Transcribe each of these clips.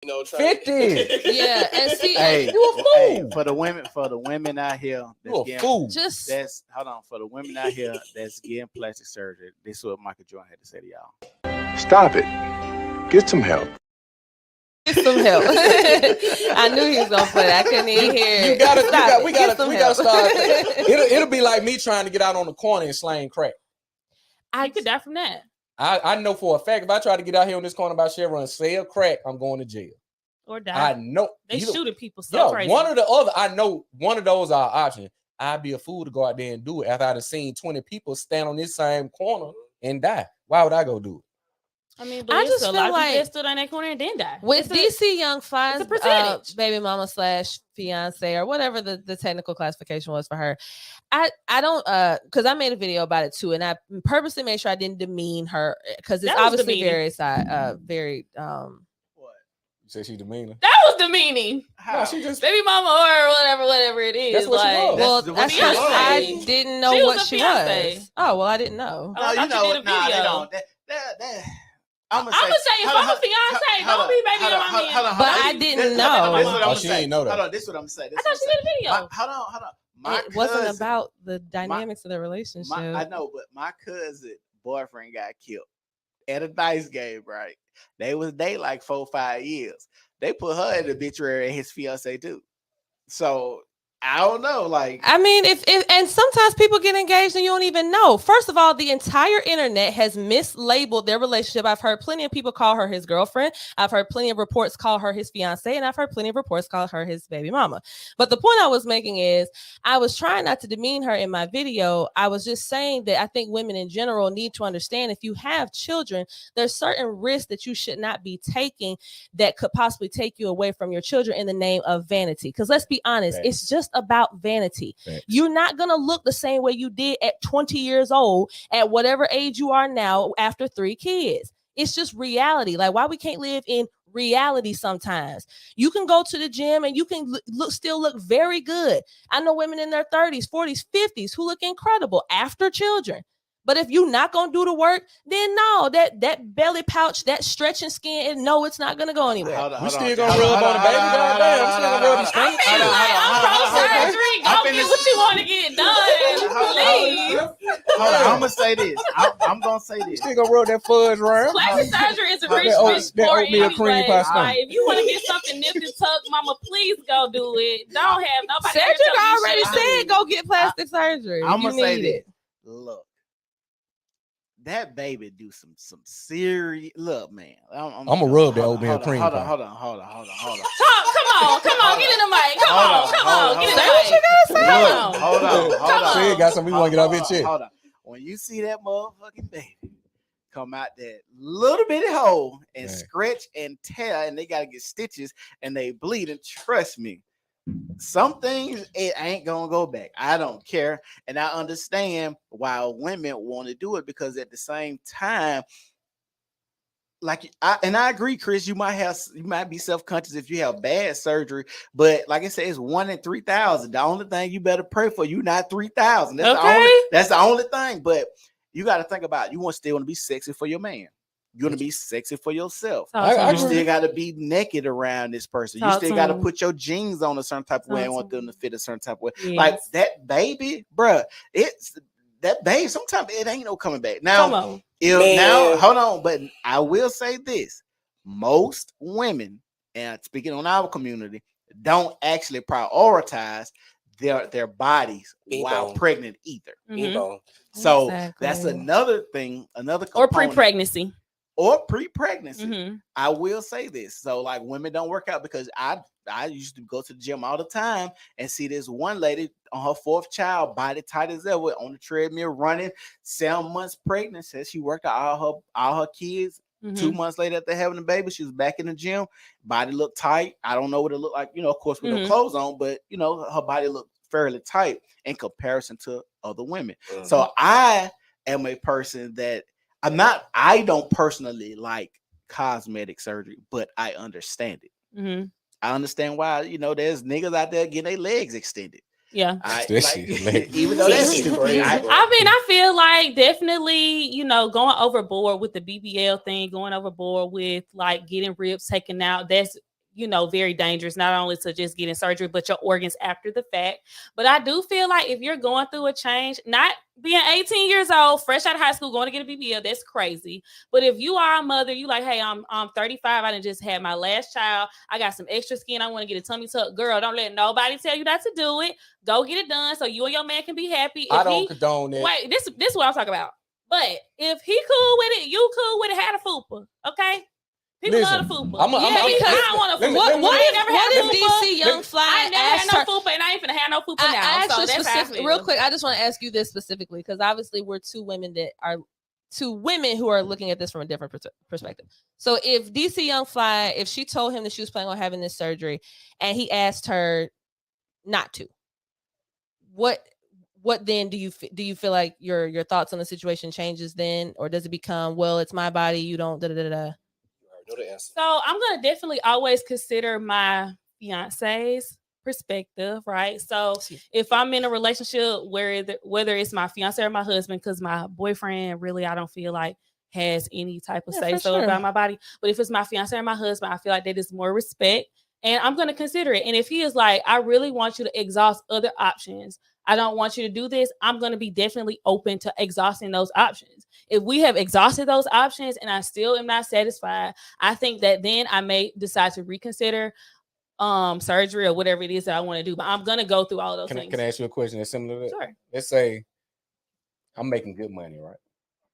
50. Yeah, and see, Hey, you a fool. hey, for the women out here, You a fool. That's hold on for the women out here that's getting plastic surgery. This is what Michael Jordan had to say to y'all. Stop it. Get some help. Get some help. I knew he was gonna play that. I couldn't even hear. We gotta start. It'll It'll be like me trying to get out on the corner and slang crack. You could die from that. I know for a fact if I try to get out here on this corner by Chevron and sell crack, I'm going to jail. Or die. I know. They shooting people so crazy. One or the other. I know one of those are options. I'd be a fool to go out there and do it after I'd have seen 20 people stand on this same corner and die. Why would I go do it? I mean, but I just feel like they stood on that corner and then die. With DC Young Fly's baby mama / fiance or whatever the technical classification was for her, I don't because I made a video about it too, and I purposely made sure I didn't demean her because it's obviously very What? You said she demeaning? That was demeaning. No, she just baby mama or whatever it is. That's what she was. Well, I didn't know what she was. Oh well, I didn't know. No, you know what? Nah, they don't. I'm gonna say your mama fiance. Don't be baby mama. But I didn't know. She didn't know that. Hold on, this is what I'm saying. I thought she did a video. Hold on. It wasn't about the dynamics of the relationship. I know, but my cousin boyfriend got killed at a dice game, right? They was dating like 4 or 5 years. They put her in the obituary and his fiance too. So I don't know. Like, I mean, if and sometimes people get engaged and you don't even know. First of all, the entire internet has mislabeled their relationship. I've heard plenty of people call her his girlfriend. I've heard plenty of reports call her his fiance, and I've heard plenty of reports call her his baby mama. But the point I was making is I was trying not to demean her in my video. I was just saying that I think women in general need to understand if you have children, there's certain risks that you should not be taking that could possibly take you away from your children in the name of vanity. Because let's be honest, it's just about vanity. You're not going to look the same way you did at 20 years old at whatever age you are now after 3 kids. It's just reality. Like, why we can't live in reality sometimes. You can go to the gym and you can still look very good. I know women in their 30s, 40s, 50s who look incredible after children. But if you're not going to do the work, then no, that belly pouch, that stretching skin, and no, it's not going to go anywhere. We still going to rub on the baby. Goddamn, I'm still going to rub these things. I'm pro-surgery. Go get what you want to get done. Please. Hold on, I'm going to say this. I'm going to say this. Still going to rub that fudge around. Plastic surgery is a rich bitch sport anyway. If you want to get something nipped and tucked, mama, please go do it. Don't have nobody. Cedric already said go get plastic surgery. I'm going to say this. Look. That baby do some serious look, man. I'm gonna rub that oatmeal cream. Hold on. Come on, get in the mic. Come on, get in the mic. Hold on. Say got something we want to get off your chest. Hold on. When you see that motherfucking baby come out that little bitty hole and scratch and tear, and they gotta get stitches and they bleed, and trust me, some things it ain't gonna go back. I don't care, and I understand why women want to do it, because at the same time, like I agree, Chris, you might be self-conscious if you have bad surgery, but like I said, it's 1 in 3,000. The only thing you better pray for, you not 3,000. That's the only thing. But you got to think about, you still want to be sexy for your man. You want to be sexy for yourself. You still got to be naked around this person. You still got to put your jeans on a certain type of way and want them to fit a certain type of way. Yes. Like that baby, bruh, that baby, sometimes it ain't no coming back. Now, hold on, but I will say this. Most women, and speaking on our community, don't actually prioritize their bodies while pregnant either. Mm-hmm. So that's another thing, another component. Or pre-pregnancy. Mm-hmm. I will say this. So like women don't work out, because I used to go to the gym all the time and see this one lady on her 4th child, body tight as ever, on the treadmill running, 7 months pregnant. Says she worked out all her kids. Mm-hmm. 2 months later after having a baby, she was back in the gym. Body looked tight. I don't know what it looked like, of course with her clothes on, but her body looked fairly tight in comparison to other women. Mm-hmm. So I am a person that I don't personally like cosmetic surgery, but I understand it. Mm-hmm. I understand why, there's niggas out there getting their legs extended. Yeah. Even though that's crazy. I feel like definitely, going overboard with the BBL thing, going overboard with like getting ribs taken out. That's very dangerous, not only to just getting surgery, but your organs after the fact. But I do feel like if you're going through a change, not being 18 years old, fresh out of high school, going to get a BBL, that's crazy. But if you are a mother, you like, hey, I'm 35, I done just had my last child, I got some extra skin, I want to get a tummy tuck. Girl, don't let nobody tell you not to do it. Go get it done so you and your man can be happy. I don't condone that. Wait, this is what I'm talking about. But if he cool with it, you cool with it, had a fupa, okay? People love the fupa. Because I don't want a fupa. What if DC Young Fly I never had asked no her? fupa, and I ain't finna have no fupa now. So that's how I feel. Real quick, I just want to ask you this specifically because obviously we're two women who are looking at this from a different perspective. So if DC Young Fly, if she told him that she was planning on having this surgery, and he asked her not to, what then do you feel like your thoughts on the situation changes then, or does it become, well, it's my body, you don't So I'm gonna definitely always consider my fiance's perspective, right? So if I'm in a relationship whether it's my fiance or my husband, because my boyfriend really I don't feel like has any type of say so about my body, but if it's my fiance or my husband, I feel like that is more respect, and I'm gonna consider it. And if he is like, I really want you to exhaust other options, I don't want you to do this, I'm going to be definitely open to exhausting those options. If we have exhausted those options and I still am not satisfied, I think that then I may decide to reconsider surgery or whatever it is that I want to do. But I'm going to go through all of those things. Can I ask you a question that's similar to that? Sure. Let's say I'm making good money, right?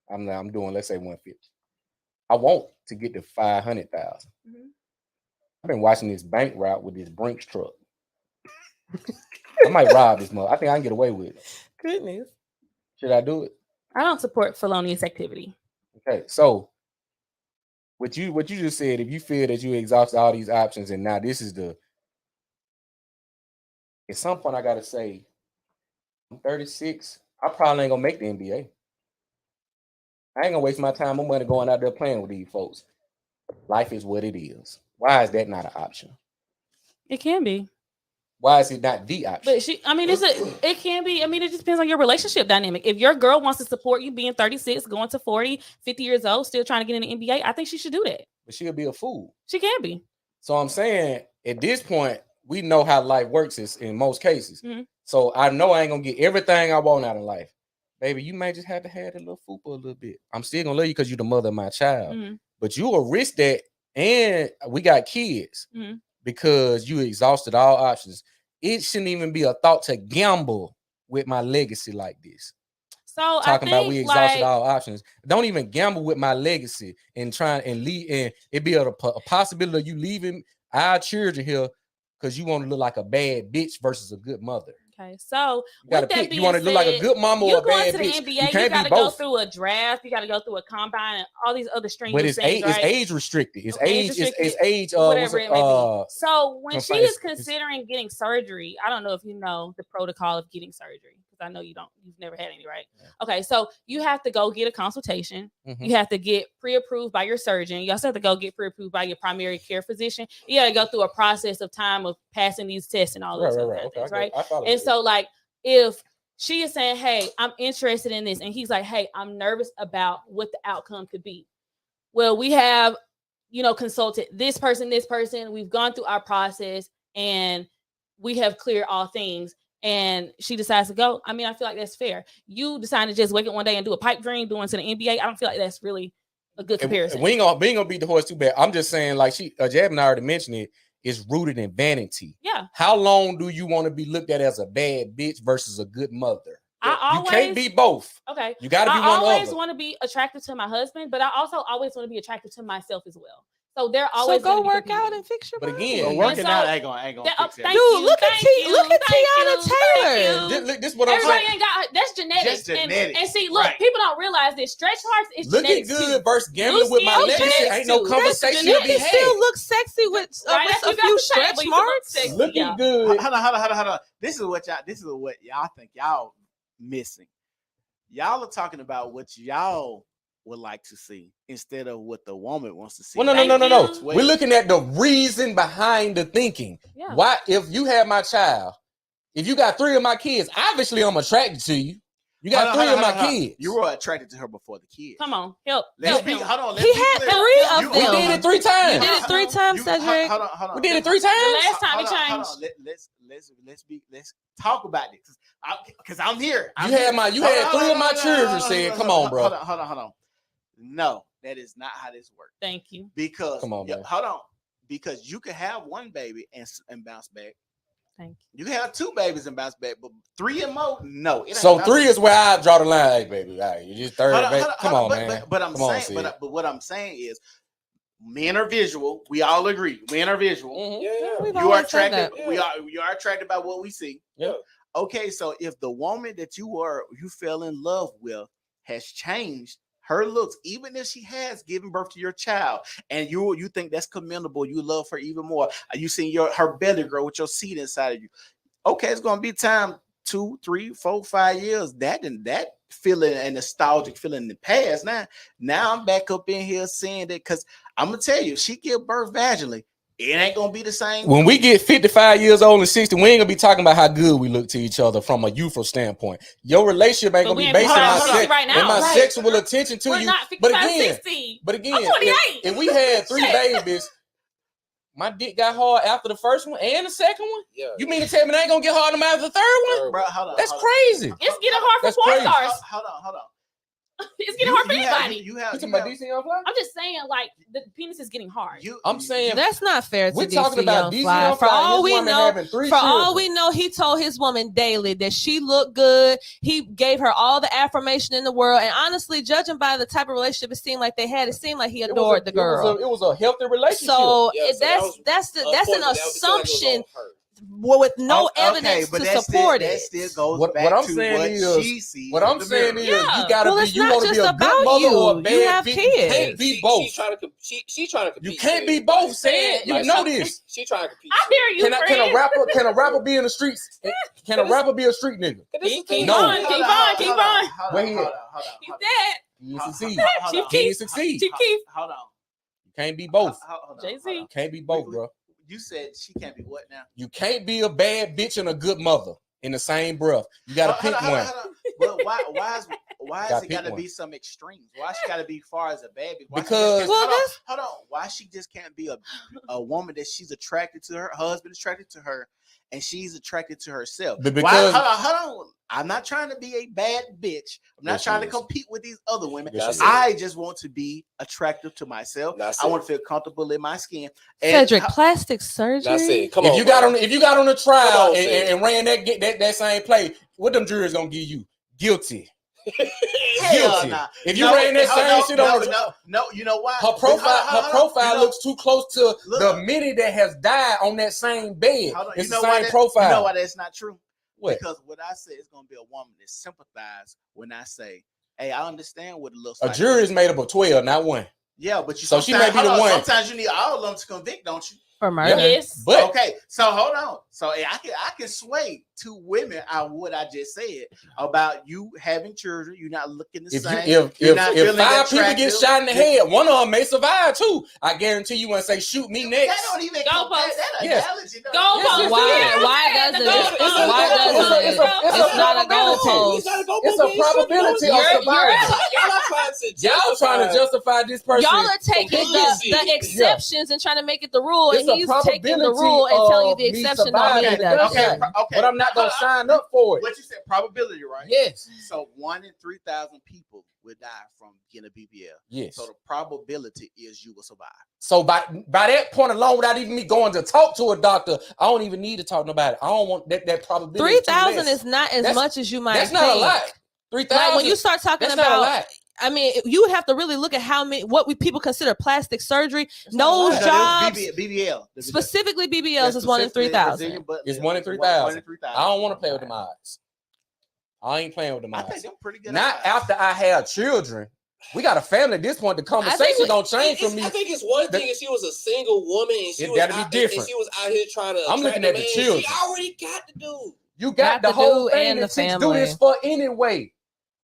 I'm doing, let's say, 150. I want to get to 500,000. Mm-hmm. I've been watching this bank route with this Brinks truck. I might rob this mother. I think I can get away with it. Goodness. Should I do it? I don't support felonious activity. Okay, so what you just said, if you feel that you exhausted all these options and now this is at some point I gotta say, I'm 36, I probably ain't gonna make the NBA. I ain't gonna waste my time and money going out there playing with these folks. Life is what it is. Why is that not an option? It can be. Why is it not the option? But it can be. I mean, it just depends on your relationship dynamic. If your girl wants to support you being 36, going to 40, 50 years old, still trying to get in the NBA, I think she should do that. But she'll be a fool. She can be. So I'm saying at this point, we know how life works in most cases. Mm-hmm. So I know I ain't gonna get everything I want out of life. Baby, you may just have to have a little fupa a little bit. I'm still gonna love you because you're the mother of my child. Mm-hmm. But you will risk that, and we got kids. Mm-hmm. Because you exhausted all options. It shouldn't even be a thought to gamble with my legacy like this. So talking about we exhausted all options. Don't even gamble with my legacy and trying and leave. And it be a possibility of you leaving our children here because you want to look like a bad bitch versus a good mother. Okay, so you gotta pick. You want to look like a good mama or a bad bitch. You going to the NBA, you got to go through a draft. You got to go through a combine and all these other strings. But it's things, it's age restricted. It's age. Whatever it may be. So when she is considering getting surgery, I don't know if you know the protocol of getting surgery because I know you don't. You've never had any, right? Yeah. Okay, so you have to go get a consultation. Mm-hmm. You have to get pre-approved by your surgeon. You also have to go get pre-approved by your primary care physician. You got to go through a process of time of passing these tests and all those things, right? And so like. If she is saying, hey, I'm interested in this, and he's like, hey, I'm nervous about what the outcome could be. Well, we have, consulted this person, we've gone through our process and we have cleared all things. And she decides to go. I mean, I feel like that's fair. You decide to just wake up one day and do a pipe dream going to the NBA. I don't feel like that's really a good comparison. We ain't gonna beat the horse too bad. I'm just saying, like Jab and I already mentioned it. Is rooted in vanity. Yeah. How long do you want to be looked at as a bad bitch versus a good mother? You can't be both. Okay. You got to be one of them. I always want to be attracted to my husband, but I also always want to be attracted to myself as well. So they're always go work out and fix your body. But again, working out ain't gonna fix it. Dude, look at Tiana Taylor. This what I'm saying. Everybody ain't got that's genetics. And see, look, people don't realize this. Stretch marks is genetics. Looking good versus gambling with my legacy ain't no conversation to be had. Still look sexy with a few stretch marks. Looking good. Hold on. This is what y'all think y'all missing. Y'all are talking about what y'all would like to see instead of what the woman wants to see. Well, no. We're looking at the reason behind the thinking. Yeah. Why, if you have my child, if you got 3 of my kids, obviously I'm attracted to you. You got three of my kids. You were attracted to her before the kids. Come on, help. Hold on. He had 3 of them. We did it 3 times. You did it 3 times, Cedric. Hold on. We did it 3 times. The last time it changed. Let's talk about this because I'm here. You had 3 of my children saying, "Come on, bro." Hold on. No, that is not how this works. Thank you. Because come on, man. hold on. Because you can have 1 baby and bounce back. Thank you. You can have 2 babies and bounce back, but 3 and more, no. So 3 is where I draw the line, hey, baby. All right, you just third, baby. Come on, man. But what I'm saying is, men are visual. We all agree. Men are visual. Mm-hmm. You are attracted. We are attracted by what we see. Yeah. Okay, so if the woman that you fell in love with has changed her looks, even if she has given birth to your child, and you think that's commendable, you love her even more. You seen her belly grow with your seed inside of you. Okay, it's gonna be time 2, 3, 4, 5 years. That feeling and nostalgic feeling in the past. Now I'm back up in here saying that because I'm gonna tell you, if she give birth vaginally, it ain't gonna be the same. When we get 55 years old and 60, we ain't gonna be talking about how good we look to each other from a youthful standpoint. Your relationship ain't gonna be based on my sexual attention to you. But again, I'm 28. if we had 3 babies, my dick got hard after the first one and the second one. Yeah. You mean to tell me they ain't gonna get hard no matter the third one? Bro, hold on. That's crazy. It's getting hard for porn stars. Hold on. It's getting hard for anybody. You talking about DC Young Fly? I'm just saying, like, the penis is getting hard. I'm saying that's not fair to we're DC talking about Young DC Fly. Young Fly. For all we know, he told his woman daily that she looked good. He gave her all the affirmation in the world. And honestly, judging by the type of relationship it seemed like they had, it seemed like he adored the girl. It was a healthy relationship. So that's an assumption. With no evidence to support it. That still goes back to what she sees. What I'm saying is, you gotta be. You want to be a good mother or a bad bitch. You can't be both. She's trying to compete. You can't be both. Saying you know this. She's trying to compete. I hear you. Can a rapper be in the streets? Can a rapper be a street nigga? Keep on. Wait here. He's dead. He succeed. Chief succeed. Keef. Hold on. You can't be both. Jay-Z. Can't be both, bro. You said she can't be what now? You can't be a bad bitch and a good mother in the same breath. You gotta pick one. But why is it gotta be some extremes? Why she gotta be far as a bad bitch? Because hold on. Why she just can't be a woman that she's attracted to, her husband is attracted to her, and she's attracted to herself? Because hold on. I'm not trying to be a bad bitch. I'm not trying to compete with these other women. I just want to be attractive to myself. I want to feel comfortable in my skin. Cedric, plastic surgery. Come on, if you got on the trial and ran that same play, what them jurors gonna give you? Guilty. Guilty. If you ran that same shit on you know why? Her profile looks too close to the mini that has died on that same bed. It's the same profile. You know why that's not true? What? Because what I say is gonna be a woman that sympathizes when I say, "Hey, I understand what it looks like." A jury is made up of 12, not 1. Yeah, but so she may be the one. Sometimes you need all of them to convict, don't you? For murder. Yes. But okay, so hold on. So I can sway 2 women on what I just said about you having children. You're not looking the same. If 5 people get shot in the head, one of them may survive too. I guarantee you won't say shoot me next. That don't even go post. Why does it? It's not a goalpost. It's a probability of survival. Y'all trying to justify this person. Y'all are taking the exceptions and trying to make it the rule, and he's taking the rule and telling you the exception don't mean that. Okay, but I'm not gonna sign up for it. What you said, probability, right? Yes. So 1 in 3,000 people will die from getting a BBL. Yes. So the probability is you will survive. So by that point alone, without even me going to talk to a doctor, I don't even need to talk to nobody. I don't want that probability. 3,000 is not as much as you might think. That's not a lot. 3,000. Like when you start talking about, I mean, you would have to really look at what people consider plastic surgery. Those jobs, BBL. Specifically BBLs, is 1 in 3,000. It's 1 in 3,000. I don't want to play with them odds. I ain't playing with them odds. I think they're pretty good. Not after I have children. We got a family at this point. The conversation don't change for me. I think it's one thing if she was a single woman and she was out here trying to. I'm looking at the children. She already got the dude. You got the whole thing and the family. Do this for anyway.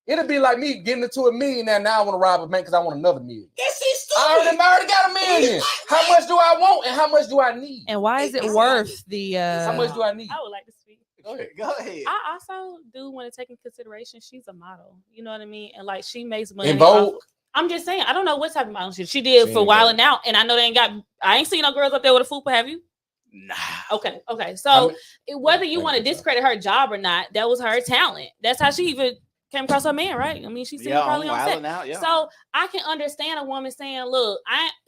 It'll be like me getting into $1 million now I want to rob a bank because I want another $1 million. That's it, stupid. I already got $1 million. How much do I want and how much do I need? And why is it worth the? How much do I need? I would like to speak. Go ahead. Go ahead. I also do want to take in consideration she's a model. You know what I mean? And like she makes money. In Vogue. I'm just saying, I don't know what type of model she did for a while and now, and I know they ain't got. I ain't seen no girls up there with a fupa. Have you? Nah. Okay. So whether you want to discredit her job or not, that was her talent. That's how she even came across her man, right? I mean, she's probably on set. Out, yeah. So I can understand a woman saying, "Look,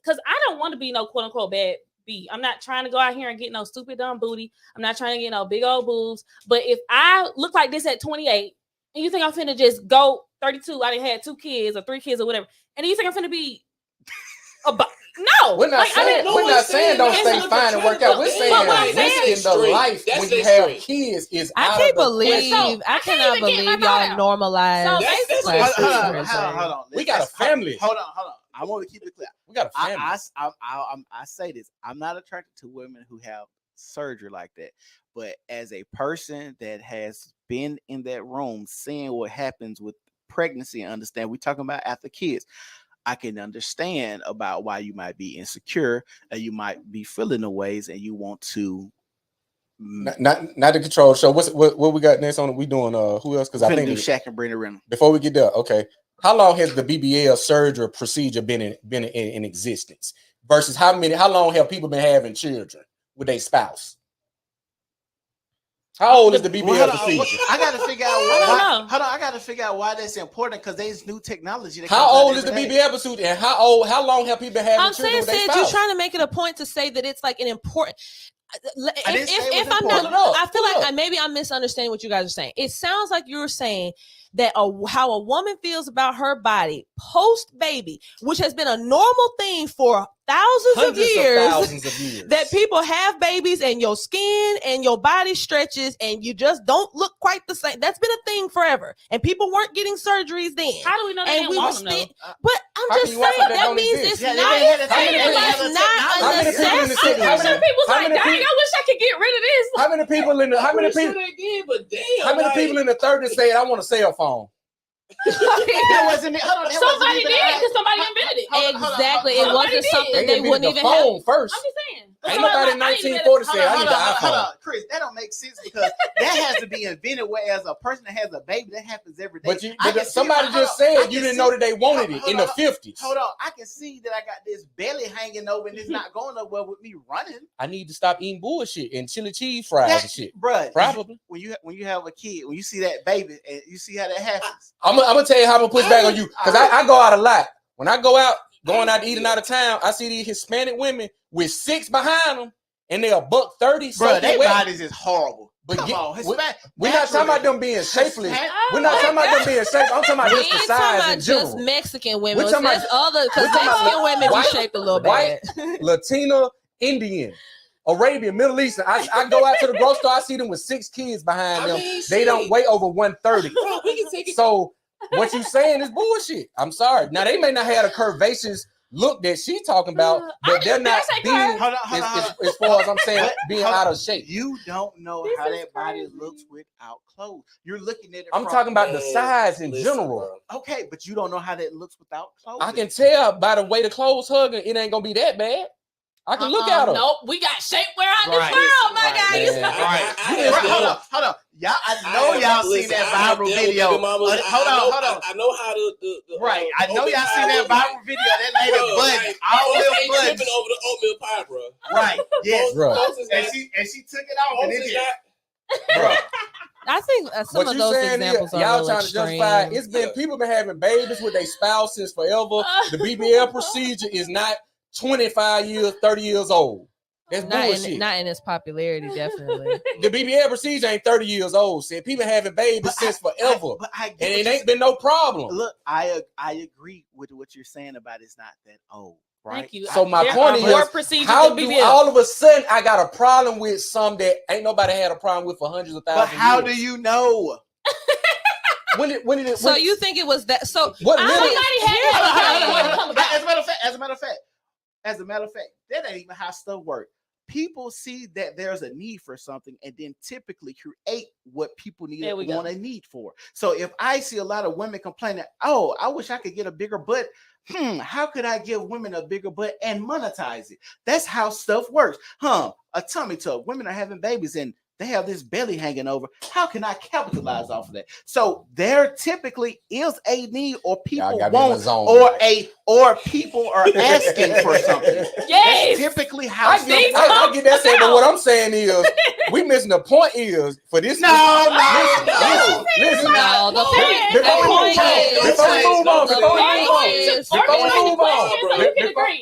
because I don't want to be no quote unquote bad B. I'm not trying to go out here and get no stupid dumb booty. I'm not trying to get no big old boobs. But if I look like this at 28, and you think I'm finna just go 32, I done had 2 kids or 3 kids or whatever, and you think I'm finna be no, we're not saying don't stay fine and work out. We're saying risking the life when you have kids is I can't believe I cannot believe y'all normalize. Hold on. We got a family. Hold on. I want to keep it clear. We got a family. I say this. I'm not attracted to women who have surgery like that. But as a person that has been in that room, seeing what happens with pregnancy and understand, we're talking about after kids. I can understand about why you might be insecure and you might be feeling the ways and you want to not the control show. What we got next on? We doing who else? Because I think Shaq and Brenda Renner. Before we get there, okay. How long has the BBL surgery procedure been in existence? Versus how long have people been having children with their spouse? How old is the BBL procedure? I got to figure out why. Hold on, I got to figure out why that's important because there's new technology. How old is the BBL procedure, and how long have people been having children with their spouse? You're trying to make it a point to say that it's like an important. If I'm not, I feel like maybe I'm misunderstanding what you guys are saying. It sounds like you're saying that how a woman feels about her body post baby, which has been a normal thing for thousands of years, that people have babies and your skin and your body stretches and you just don't look quite the same. That's been a thing forever, and people weren't getting surgeries then. How do we know? And we were still. But I'm just saying that means it's not a necessity. I'm sure people's like, dang, I wish I could get rid of this. How many people in the people in the 30s said, I want a cell phone? That wasn't me. Somebody did because somebody invented it. Exactly. It wasn't something they wouldn't even have. First. I'm just saying. Ain't nobody in 1940 said, I need an iPhone. Hold on, Chris, that don't make sense because that has to be invented, whereas a person that has a baby, that happens every day. But somebody just said you didn't know that they wanted it in the 50s. Hold on, I can see that I got this belly hanging over and it's not going nowhere with me running. I need to stop eating bullshit and chili cheese fries and shit. Bruh, probably. When you have a kid, when you see that baby and you see how that happens. I'm gonna tell you how I'm gonna push back on you because I go out a lot. When I go out, going out eating out of town, I see these Hispanic women with 6 behind them. And they're $130. Bro, their bodies is horrible. But we're not talking about them being shapely. We're not talking about them being shapely. I'm talking about just the size in general. Just Mexican women. There's other because Mexican women be shaped a little bit. Latina, Indian, Arabian, Middle Eastern. I go out to the grocery store. I see them with 6 kids behind them. They don't weigh over 130. So what you saying is bullshit. I'm sorry. Now they may not have a curvaceous look that she talking about, but they're not being as far as I'm saying being out of shape. You don't know how that body looks without clothes. You're looking at it. I'm talking about the size in general. Okay, but you don't know how that looks without clothes. I can tell by the way the clothes hugging, it ain't gonna be that bad. I can look at them. Nope, we got shapewear out this world, my guys. Hold on. Y'all, I know y'all seen that viral video. Hold on. I know how to. Right, I know y'all seen that viral video. That lady butt, all them butts tripping over the oatmeal pie, bro. Right, yes, bro. And she took it off, and it did. Bro. I think some of those examples are y'all trying extreme. to justify. It's been people been having babies with their spouse since forever. The BBL procedure is not 25 years, 30 years old. That's bullshit. Not in its popularity, definitely. The BBL procedure ain't 30 years old. Said people having babies since forever, and it ain't been no problem. Look, I agree with what you're saying about it's not that old. Right. Thank you. So my point is, how do all of a sudden I got a problem with some that ain't nobody had a problem with for hundreds of thousands? But how do you know? So you think it was that? So what? As a matter of fact, that ain't even how stuff works. People see that there's a need for something and then typically create what people want a need for. So if I see a lot of women complaining, oh, I wish I could get a bigger butt. How could I give women a bigger butt and monetize it? That's how stuff works. A tummy tuck. Women are having babies and they have this belly hanging over. How can I capitalize off of that? So there typically is a need, or people want, or people are asking for something. Yes, that's typically how I get that said, but what I'm saying is, we missing the point is for this. Listen.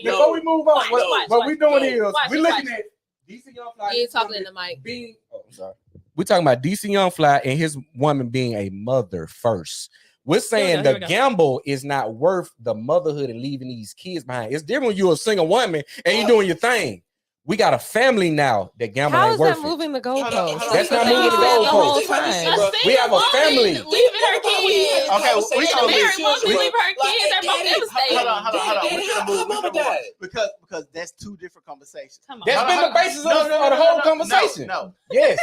Before we move on, what we doing is we looking at DC Young Fly. You ain't talking in the mic. I'm sorry. We're talking about DC Young Fly and his woman being a mother first. We're saying the gamble is not worth the motherhood and leaving these kids behind. It's different when you're a single woman and you're doing your thing. We got a family now that gamble ain't worth it. How is that moving the goalpost? That's not moving the goalpost. We have a family. Leaving her kids. Okay, we gonna leave her kids. They're both devastated. Hold on. Because that's two different conversations. That's been the basis of the whole conversation. No. Yes.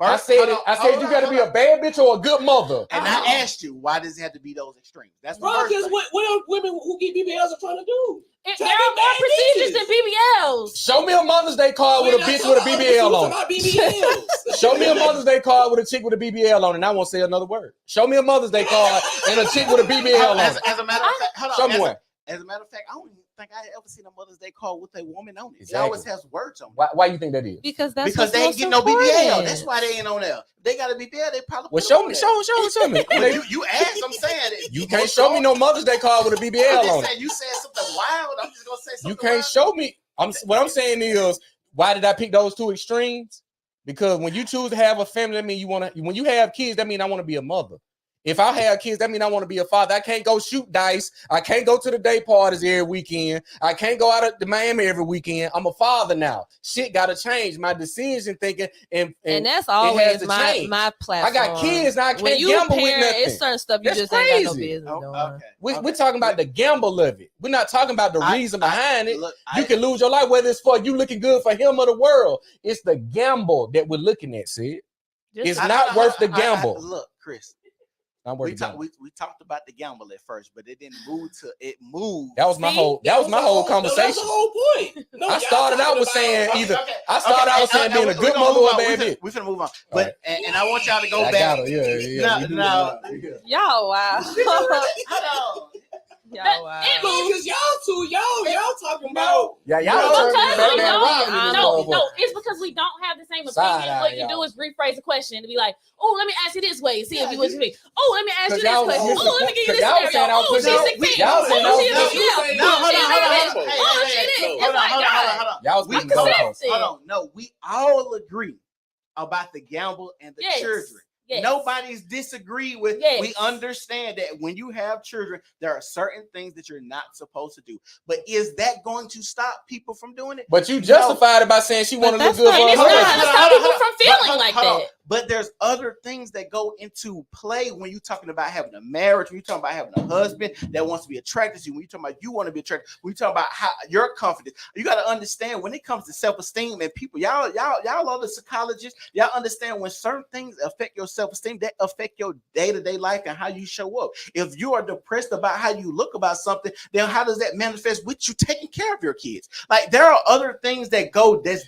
I said you got to be a bad bitch or a good mother. And I asked you, why does it have to be those extremes? That's because what women who get BBLs are trying to do. There are more procedures than BBLs. Show me a Mother's Day card with a bitch with a BBL on it. Show me a Mother's Day card with a chick with a BBL on it, and I won't say another word. Show me a Mother's Day card and a chick with a BBL on it. As a matter of fact, hold on. Show me one. As a matter of fact, I don't even think I ever seen a Mother's Day card with a woman on it. Exactly. It always has words on it. Why you think that is? Because they ain't getting no BBL. That's why they ain't on there. They got a BBL. They probably. Well, show me. You asked. I'm saying it. You can't show me no Mother's Day card with a BBL on it. You said something wild. I'm just gonna say something. You can't show me. What I'm saying is, why did I pick those two extremes? Because when you choose to have a family, that means when you have kids, that means I want to be a mother. If I have kids, that means I want to be a father. I can't go shoot dice. I can't go to the day parties every weekend. I can't go out to Miami every weekend. I'm a father now. Shit got to change. My decision thinking and that's always my platform. I got kids now. I can't gamble with nothing. It's certain stuff you just ain't got no business doing. We're talking about the gamble of it. We're not talking about the reason behind it. You can lose your life, whether it's for you looking good for him or the world. It's the gamble that we're looking at, Sid. It's not worth the gamble. Look, Chris. We talked about the gamble at first, but it didn't move to it moved. That was my whole conversation. That's the whole point. I started out with saying being a good mother or a bad bitch. We're finna move on. But and I want y'all to go back. No. Y'all wow. Hold on. Because y'all talking about it's because we don't have the same opinion. What you do is rephrase the question to be like, oh, let me ask you this way, see if you would me. Oh, let me ask you this question. Oh, let me give you this scenario. Oh, she's 16. Hold on. We all agree about the gamble and the children. Yes. Nobody's disagreed with. Yes. We understand that when you have children, there are certain things that you're not supposed to do. But is that going to stop people from doing it? But you justified it by saying she want to look good for her. It's not going to stop people from feeling like that. But there's other things that go into play when you're talking about having a marriage, when you're talking about having a husband that wants to be attracted to you, when you're talking about you want to be attracted, when you're talking about how your confidence. You got to understand when it comes to self-esteem and people, y'all are the psychologists. Y'all understand when certain things affect your self-esteem, that affect your day-to-day life and how you show up. If you are depressed about how you look about something, then how does that manifest with you taking care of your kids? Like there are other things that go that's